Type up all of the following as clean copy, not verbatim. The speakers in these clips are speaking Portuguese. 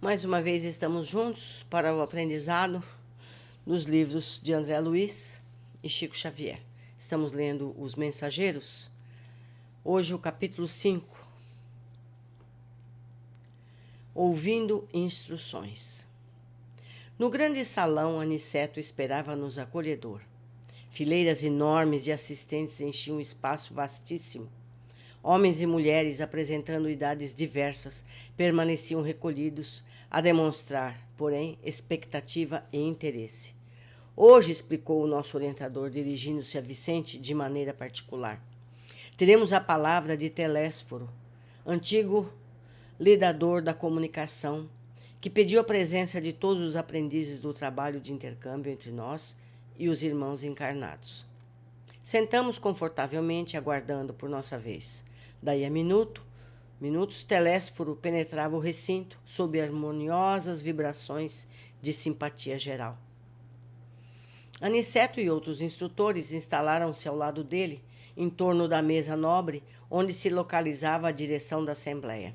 Mais uma vez estamos juntos para o aprendizado dos livros de André Luiz e Chico Xavier. Estamos lendo Os Mensageiros. Hoje o capítulo 5. Ouvindo instruções. No grande salão, Aniceto esperava-nos acolhedor. Fileiras enormes de assistentes enchiam um espaço vastíssimo. Homens e mulheres, apresentando idades diversas, permaneciam recolhidos, a demonstrar, porém, expectativa e interesse. Hoje, explicou o nosso orientador, dirigindo-se a Vicente de maneira particular, teremos a palavra de Telésforo, antigo lidador da comunicação, que pediu a presença de todos os aprendizes do trabalho de intercâmbio entre nós e os irmãos encarnados. Sentamos confortavelmente, aguardando por nossa vez. Daí a minutos, Telésforo penetrava o recinto, sob harmoniosas vibrações de simpatia geral. Aniceto e outros instrutores instalaram-se ao lado dele, em torno da mesa nobre, onde se localizava a direção da Assembleia.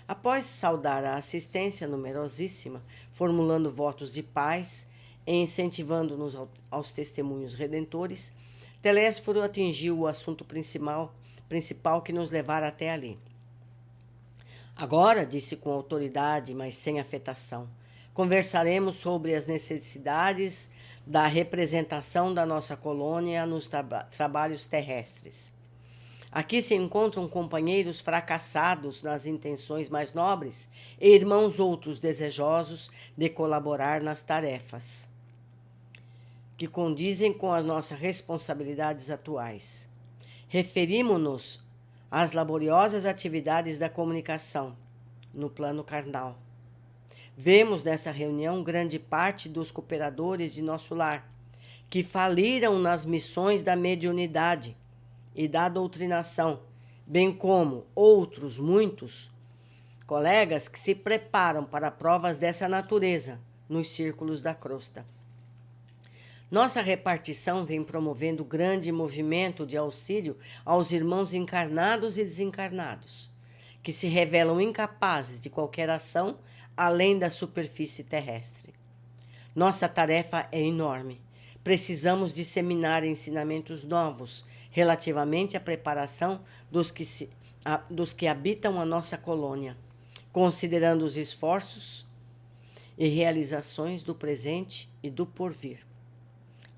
Após saudar a assistência numerosíssima, formulando votos de paz e incentivando-nos aos testemunhos redentores, Telésforo atingiu o assunto principal que nos levara até ali. Agora, disse com autoridade, mas sem afetação, conversaremos sobre as necessidades da representação da nossa colônia nos trabalhos terrestres. Aqui se encontram companheiros fracassados nas intenções mais nobres e irmãos outros desejosos de colaborar nas tarefas que condizem com as nossas responsabilidades atuais. Referimos-nos às laboriosas atividades da comunicação no plano carnal. Vemos nesta reunião grande parte dos cooperadores de nosso lar, que faliram nas missões da mediunidade e da doutrinação, bem como outros muitos colegas que se preparam para provas dessa natureza nos círculos da crosta. Nossa repartição vem promovendo grande movimento de auxílio aos irmãos encarnados e desencarnados, que se revelam incapazes de qualquer ação além da superfície terrestre. Nossa tarefa é enorme. Precisamos disseminar ensinamentos novos relativamente à preparação dos que habitam a nossa colônia, considerando os esforços e realizações do presente e do porvir.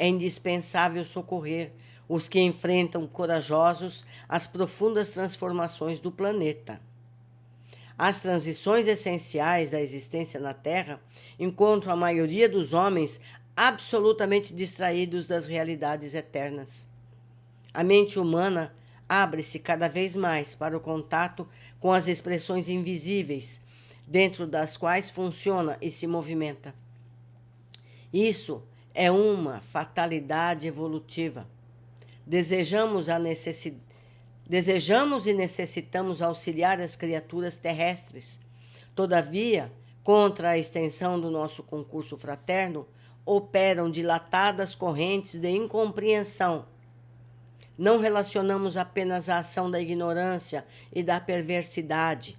É indispensável socorrer os que enfrentam corajosos as profundas transformações do planeta. As transições essenciais da existência na Terra encontram a maioria dos homens absolutamente distraídos das realidades eternas. A mente humana abre-se cada vez mais para o contato com as expressões invisíveis, dentro das quais funciona e se movimenta. Isso é uma fatalidade evolutiva. Desejamos e necessitamos auxiliar as criaturas terrestres. Todavia, contra a extensão do nosso concurso fraterno, operam dilatadas correntes de incompreensão. Não relacionamos apenas a ação da ignorância e da perversidade.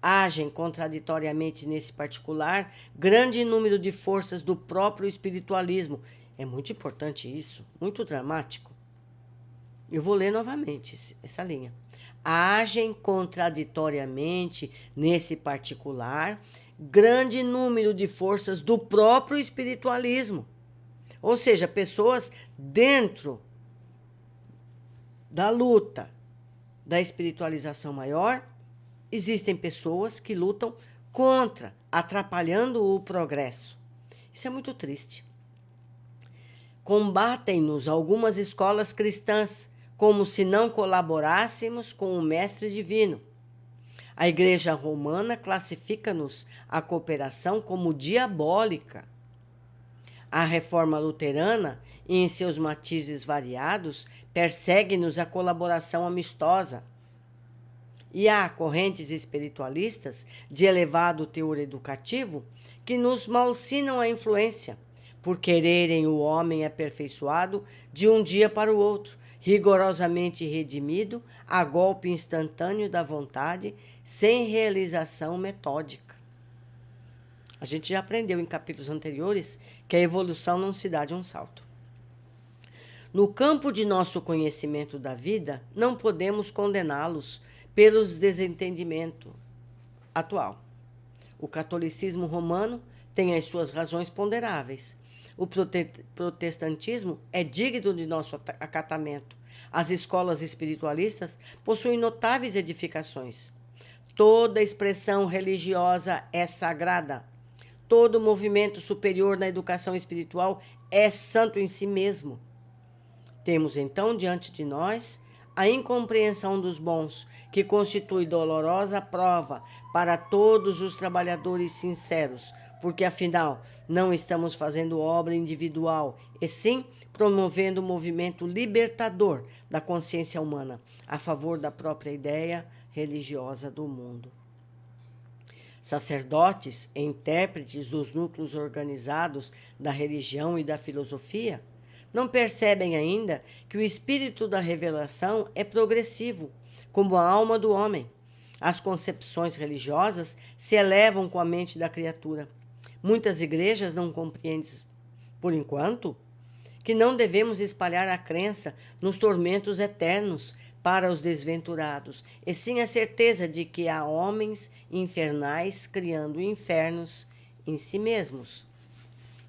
Agem contraditoriamente nesse particular grande número de forças do próprio espiritualismo. É muito importante isso, muito dramático. Eu vou ler novamente essa linha. Agem contraditoriamente nesse particular grande número de forças do próprio espiritualismo. Ou seja, pessoas dentro da luta da espiritualização maior, existem pessoas que lutam contra, atrapalhando o progresso. Isso é muito triste. Combatem-nos algumas escolas cristãs, como se não colaborássemos com o Mestre Divino. A Igreja Romana classifica-nos a cooperação como diabólica. A Reforma Luterana, em seus matizes variados, persegue-nos a colaboração amistosa. E há correntes espiritualistas de elevado teor educativo que nos malsinam a influência, por quererem o homem aperfeiçoado de um dia para o outro, rigorosamente redimido a golpe instantâneo da vontade, sem realização metódica. A gente já aprendeu em capítulos anteriores que a evolução não se dá de um salto. No campo de nosso conhecimento da vida, não podemos condená-los pelos desentendimento atual. O catolicismo romano tem as suas razões ponderáveis. O protestantismo é digno de nosso acatamento. As escolas espiritualistas possuem notáveis edificações. Toda expressão religiosa é sagrada. Todo movimento superior na educação espiritual é santo em si mesmo. Temos então diante de nós a incompreensão dos bons, que constitui dolorosa prova para todos os trabalhadores sinceros, porque afinal não estamos fazendo obra individual, e sim promovendo o movimento libertador da consciência humana, a favor da própria ideia religiosa do mundo. Sacerdotes e intérpretes dos núcleos organizados da religião e da filosofia não percebem ainda que o espírito da revelação é progressivo, como a alma do homem. As concepções religiosas se elevam com a mente da criatura. Muitas igrejas não compreendem, por enquanto, que não devemos espalhar a crença nos tormentos eternos para os desventurados, e sim a certeza de que há homens infernais criando infernos em si mesmos.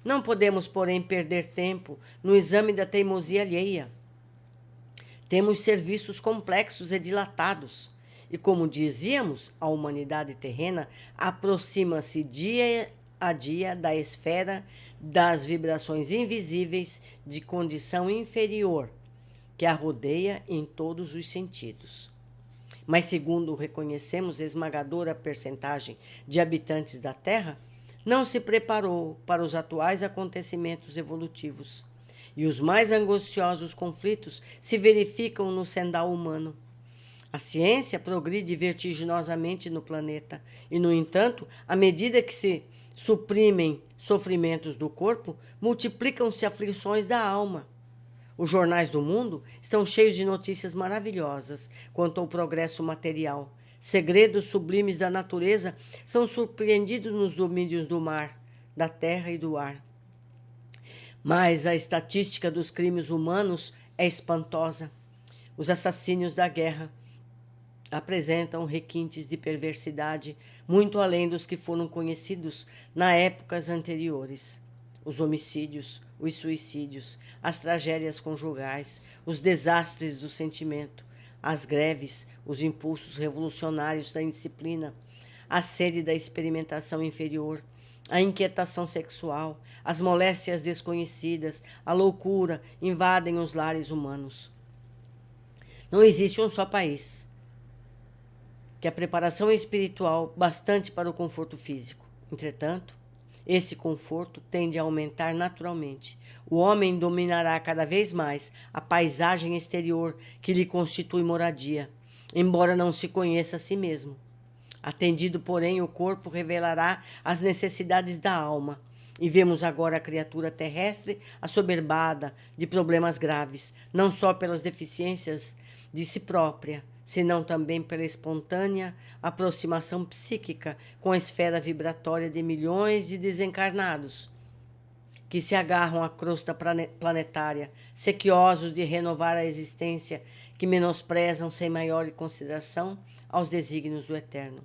Não podemos, porém, perder tempo no exame da teimosia alheia. Temos serviços complexos e dilatados. E, como dizíamos, a humanidade terrena aproxima-se dia a dia da esfera das vibrações invisíveis de condição inferior, que a rodeia em todos os sentidos. Mas, segundo reconhecemos esmagadora percentagem de habitantes da Terra, não se preparou para os atuais acontecimentos evolutivos. E os mais angustiosos conflitos se verificam no sendal humano. A ciência progride vertiginosamente no planeta e, no entanto, à medida que se suprimem sofrimentos do corpo, multiplicam-se aflições da alma. Os jornais do mundo estão cheios de notícias maravilhosas quanto ao progresso material. Segredos sublimes da natureza são surpreendidos nos domínios do mar, da terra e do ar. Mas a estatística dos crimes humanos é espantosa. Os assassínios da guerra apresentam requintes de perversidade muito além dos que foram conhecidos nas épocas anteriores. Os homicídios, os suicídios, as tragédias conjugais, os desastres do sentimento, as greves, os impulsos revolucionários da indisciplina, a sede da experimentação inferior, a inquietação sexual, as moléstias desconhecidas, a loucura invadem os lares humanos. Não existe um só país que a preparação espiritual bastante para o conforto físico. Entretanto, esse conforto tende a aumentar naturalmente. O homem dominará cada vez mais a paisagem exterior que lhe constitui moradia, embora não se conheça a si mesmo. Atendido, porém, o corpo revelará as necessidades da alma. E vemos agora a criatura terrestre assoberbada de problemas graves, não só pelas deficiências de si própria, senão também pela espontânea aproximação psíquica com a esfera vibratória de milhões de desencarnados, que se agarram à crosta planetária, sequiosos de renovar a existência, que menosprezam sem maior consideração aos desígnios do Eterno.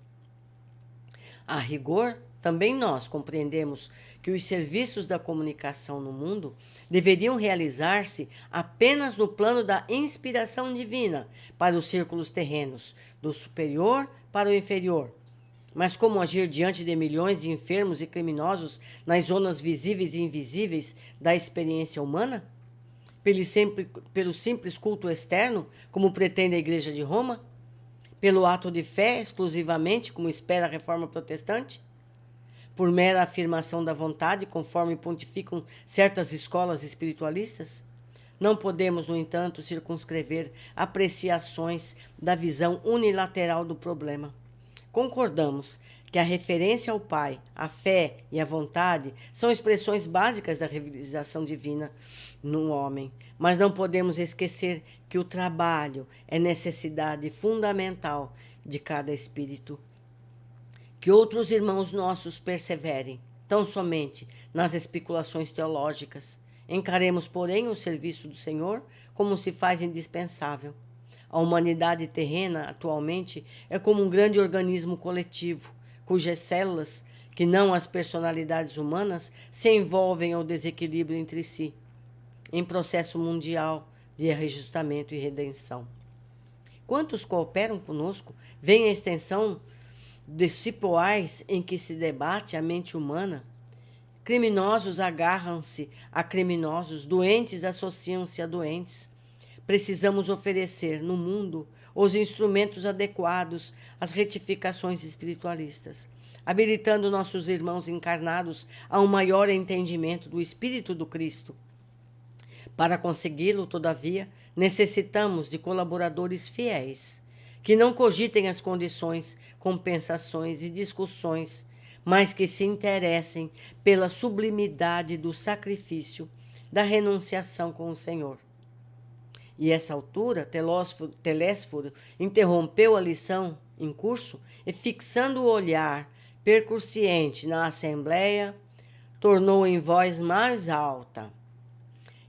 A rigor, também nós compreendemos que os serviços da comunicação no mundo deveriam realizar-se apenas no plano da inspiração divina para os círculos terrenos, do superior para o inferior. Mas como agir diante de milhões de enfermos e criminosos nas zonas visíveis e invisíveis da experiência humana? Pelo simples culto externo, como pretende a Igreja de Roma? Pelo ato de fé, exclusivamente, como espera a Reforma Protestante? Por mera afirmação da vontade, conforme pontificam certas escolas espiritualistas? Não podemos, no entanto, circunscrever apreciações da visão unilateral do problema. Concordamos que a referência ao Pai, a fé e a vontade são expressões básicas da realização divina no homem, mas não podemos esquecer que o trabalho é necessidade fundamental de cada espírito. Que outros irmãos nossos perseverem, tão somente nas especulações teológicas. Encaremos, porém, o serviço do Senhor como se faz indispensável. A humanidade terrena, atualmente, é como um grande organismo coletivo, cujas células, que não as personalidades humanas, se envolvem ao desequilíbrio entre si, em processo mundial de reajustamento e redenção. Quantos cooperam conosco veem a extensão de cipoais em que se debate a mente humana. Criminosos agarram-se a criminosos, doentes associam-se a doentes. Precisamos oferecer no mundo os instrumentos adequados às retificações espiritualistas, habilitando nossos irmãos encarnados a um maior entendimento do Espírito do Cristo. Para consegui-lo, todavia, necessitamos de colaboradores fiéis, que não cogitem as condições, compensações e discussões, mas que se interessem pela sublimidade do sacrifício, da renunciação com o Senhor. E essa altura, Telésforo interrompeu a lição em curso e, fixando o olhar percussiente na assembleia, tornou em voz mais alta: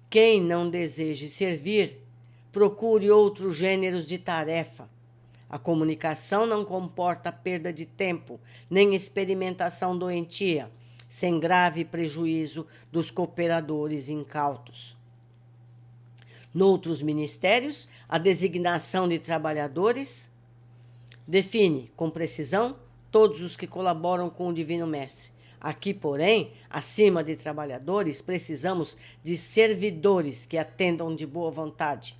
quem não deseje servir, procure outros gêneros de tarefa. A comunicação não comporta perda de tempo, nem experimentação doentia, sem grave prejuízo dos cooperadores incautos. Noutros ministérios, a designação de trabalhadores define, com precisão, todos os que colaboram com o Divino Mestre. Aqui, porém, acima de trabalhadores, precisamos de servidores que atendam de boa vontade.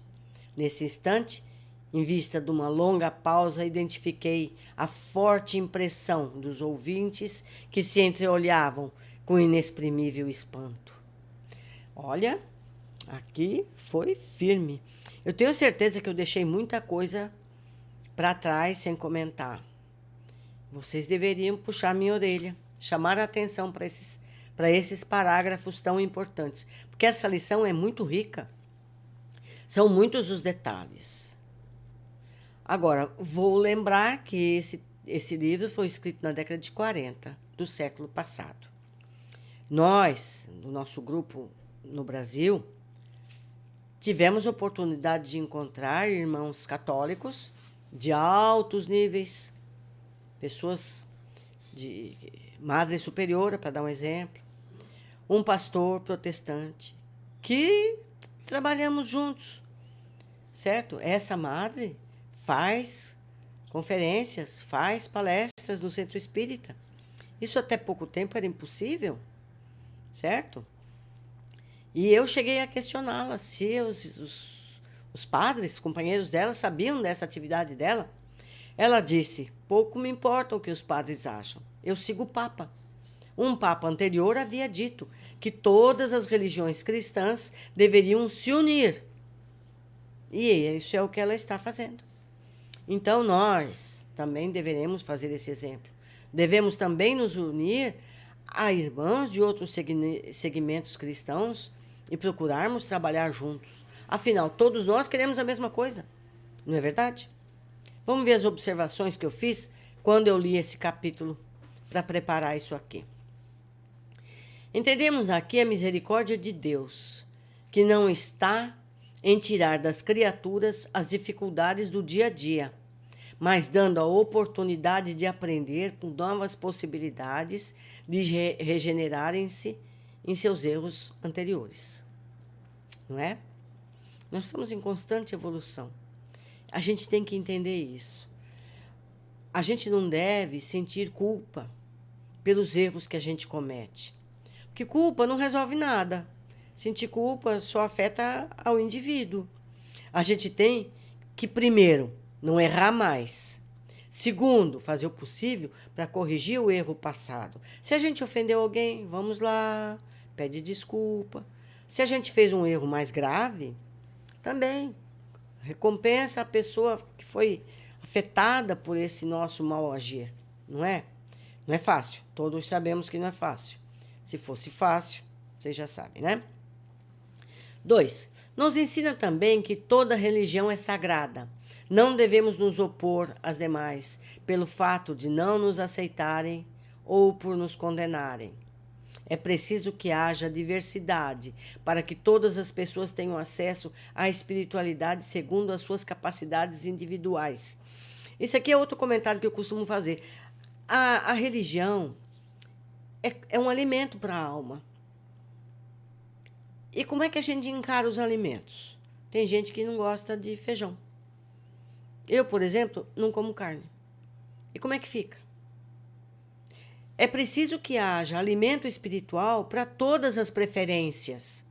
Nesse instante, em vista de uma longa pausa, identifiquei a forte impressão dos ouvintes que se entreolhavam com inexprimível espanto. Olha, aqui foi firme. Eu tenho certeza que eu deixei muita coisa para trás sem comentar. Vocês deveriam puxar minha orelha, chamar a atenção para esses parágrafos tão importantes, porque essa lição é muito rica. São muitos os detalhes. Agora, vou lembrar que esse livro foi escrito na década de 40 do século passado. Nós, no nosso grupo no Brasil, tivemos oportunidade de encontrar irmãos católicos de altos níveis, pessoas de Madre Superiora, para dar um exemplo, um pastor protestante, que trabalhamos juntos, certo? Essa madre faz conferências, faz palestras no Centro Espírita. Isso até pouco tempo era impossível, certo? E eu cheguei a questioná-la se os padres, companheiros dela, sabiam dessa atividade dela. Ela disse: pouco me importa o que os padres acham, eu sigo o Papa. Um Papa anterior havia dito que todas as religiões cristãs deveriam se unir. E isso é o que ela está fazendo. Então, nós também deveremos fazer esse exemplo. Devemos também nos unir a irmãos de outros segmentos cristãos e procurarmos trabalhar juntos. Afinal, todos nós queremos a mesma coisa, não é verdade? Vamos ver as observações que eu fiz quando eu li esse capítulo para preparar isso aqui. Entendemos aqui a misericórdia de Deus, que não está em tirar das criaturas as dificuldades do dia a dia, mas dando a oportunidade de aprender com novas possibilidades de regenerarem-se em seus erros anteriores. Não é? Nós estamos em constante evolução. A gente tem que entender isso. A gente não deve sentir culpa pelos erros que a gente comete. Porque culpa não resolve nada. Sentir culpa só afeta ao indivíduo. A gente tem que, primeiro, não errar mais. Segundo, fazer o possível para corrigir o erro passado. Se a gente ofendeu alguém, vamos lá, pede desculpa. Se a gente fez um erro mais grave, também recompensa a pessoa que foi afetada por esse nosso mal agir. Não é? Não é fácil. Todos sabemos que não é fácil. Se fosse fácil, vocês já sabem, né? 2. Nos ensina também que toda religião é sagrada. Não devemos nos opor às demais pelo fato de não nos aceitarem ou por nos condenarem. É preciso que haja diversidade para que todas as pessoas tenham acesso à espiritualidade segundo as suas capacidades individuais. Isso aqui é outro comentário que eu costumo fazer. A religião é um alimento para a alma. E como é que a gente encara os alimentos? Tem gente que não gosta de feijão. Eu, por exemplo, não como carne. E como é que fica? É preciso que haja alimento espiritual para todas as preferências.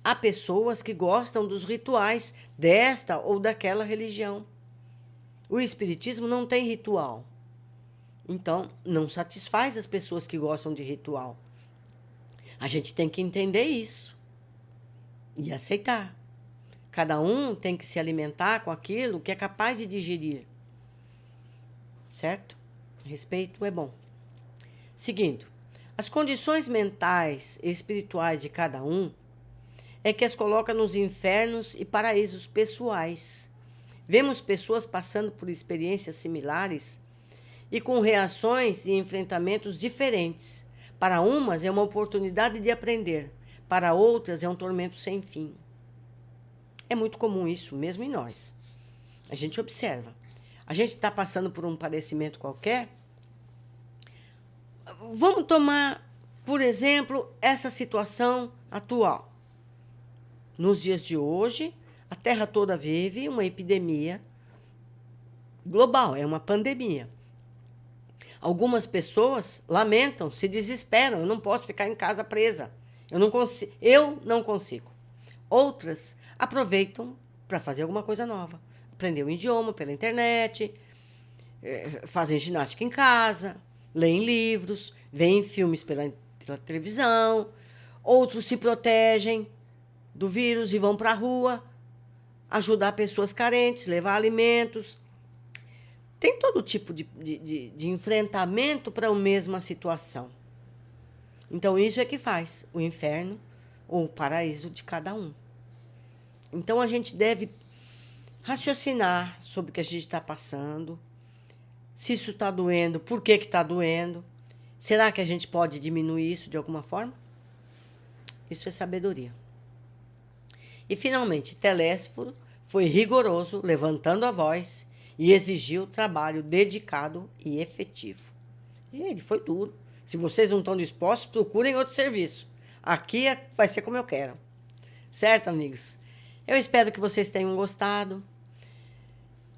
Há pessoas que gostam dos rituais desta ou daquela religião. O espiritismo não tem ritual. Então, não satisfaz as pessoas que gostam de ritual. A gente tem que entender isso e aceitar. Cada um tem que se alimentar com aquilo que é capaz de digerir. Certo? Respeito é bom. Seguindo, as condições mentais e espirituais de cada um é que as coloca nos infernos e paraísos pessoais. Vemos pessoas passando por experiências similares e com reações e enfrentamentos diferentes. Para umas é uma oportunidade de aprender, para outras é um tormento sem fim. É muito comum isso, mesmo em nós. A gente observa. A gente está passando por um padecimento qualquer. Vamos tomar, por exemplo, essa situação atual. Nos dias de hoje, a Terra toda vive uma epidemia global, é uma pandemia. Algumas pessoas lamentam, se desesperam. Eu não posso ficar em casa presa. Eu não consigo. Outras aproveitam para fazer alguma coisa nova. Aprender um idioma pela internet, fazem ginástica em casa, leem livros, veem filmes pela televisão. Outros se protegem do vírus e vão para a rua ajudar pessoas carentes, levar alimentos. Tem todo tipo de enfrentamento para a mesma situação. Então, isso é que faz o inferno ou o paraíso de cada um. Então, a gente deve raciocinar sobre o que a gente está passando, se isso está doendo, por que está doendo. Será que a gente pode diminuir isso de alguma forma? Isso é sabedoria. E, finalmente, Telésforo foi rigoroso, levantando a voz, e exigiu trabalho dedicado e efetivo. E ele foi duro. Se vocês não estão dispostos, procurem outro serviço. Aqui vai ser como eu quero. Certo, amigos? Eu espero que vocês tenham gostado.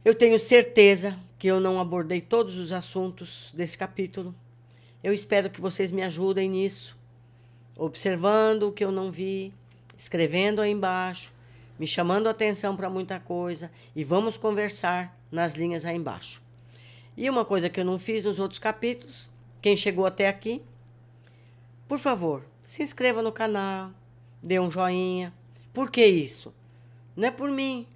Eu tenho certeza que eu não abordei todos os assuntos desse capítulo. Eu espero que vocês me ajudem nisso, observando o que eu não vi, escrevendo aí embaixo, me chamando a atenção para muita coisa, e vamos conversar nas linhas aí embaixo. E uma coisa que eu não fiz nos outros capítulos, quem chegou até aqui, por favor, se inscreva no canal, dê um joinha. Por que isso? Não é por mim,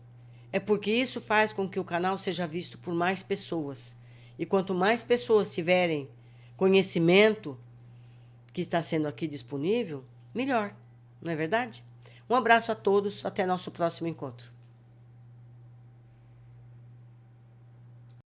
é porque isso faz com que o canal seja visto por mais pessoas. E quanto mais pessoas tiverem conhecimento que está sendo aqui disponível, melhor, não é verdade? Um abraço a todos, até nosso próximo encontro.